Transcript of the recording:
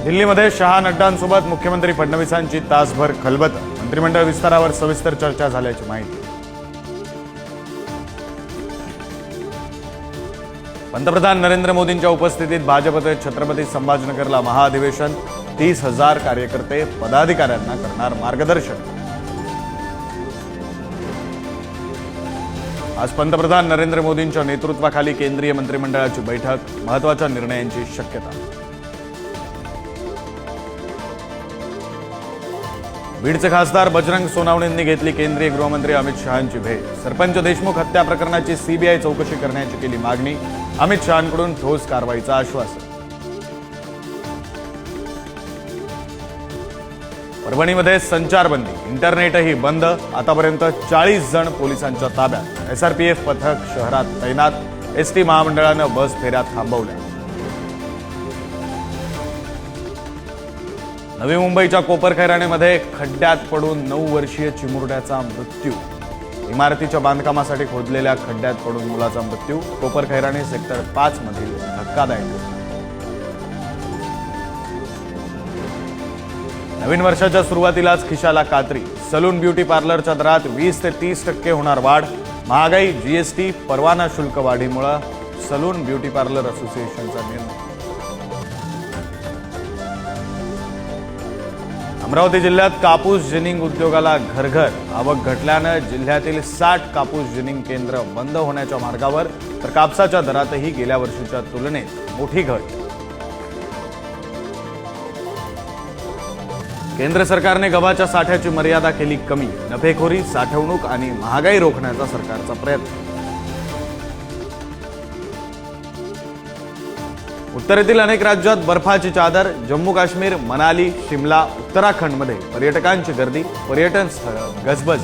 दिल्लीमध्ये शहा नड्डांसोबत मुख्यमंत्री फडणवीसांची तासभर खलबत। मंत्रिमंडळ विस्तारावर सविस्तर चर्चा झाल्याची माहिती। पंतप्रधान नरेंद्र मोदींच्या उपस्थितीत भाजपचे छत्रपती संभाजीनगरला महाअधिवेशन। 30,000 कार्यकर्ते पदाधिकाऱ्यांना करणार मार्गदर्शन। आज पंतप्रधान नरेंद्र मोदींच्या नेतृत्वाखाली केंद्रीय मंत्रिमंडळाची बैठक। महत्त्वाच्या निर्णयांची शक्यता। बीडचे खासदार बजरंग सोनावणेंनी घेतली केंद्रीय गृहमंत्री अमित शहांची भेट। सरपंच देशमुख हत्या प्रकरणाची सीबीआय चौकशी करण्याची केली मागणी। अमित शहांकडून ठोस कारवाईचं आश्वासन। परभणीमध्ये संचारबंदी, इंटरनेटही बंद। आतापर्यंत 40 जण पोलिसांच्या ताब्यात। एसआरपीएफ पथक शहरात तैनात। एसटी महामंडळानं बस फेऱ्या थांबवल्या। नवी मुंबईच्या कोपरखैराणेमध्ये खड्ड्यात पडून 9 वर्षीय चिमुरड्याचा मृत्यू। इमारतीच्या बांधकामासाठी खोदलेल्या खड्ड्यात पडून मुलाचा मृत्यू। कोपरखैराणे सेक्टर 5 मधील धक्कादायक। नवीन वर्षाच्या सुरुवातीलाच खिशाला कात्री। सलून ब्युटी पार्लरच्या दरात 20 ते 30% होणार वाढ। महागाई, जीएसटी, परवाना शुल्क वाढीमुळे सलून ब्युटी पार्लर असोसिएशनचा निर्णय। अमरावती जिल्ह्यात कापूस जिनिंग उद्योगाला घरघर आवक घटल्यानं जिल्ह्यातील 60 कापूस जिनिंग केंद्र बंद होण्याच्या मार्गावर, तर कापसाच्या दरातही गेल्या वर्षीच्या तुलनेत मोठी घट। केंद्र सरकारने गव्हाच्या साठ्याची मर्यादा केली कमी। नफेखोरी, साठवणूक आणि महागाई रोखण्याचा सरकारचा प्रयत्न। उत्तरेतील अनेक राज्यात बर्फाची चादर। जम्मू काश्मीर, मनाली, शिमला, उत्तराखंडमध्ये पर्यटकांची गर्दी। पर्यटन स्थळ गजबज।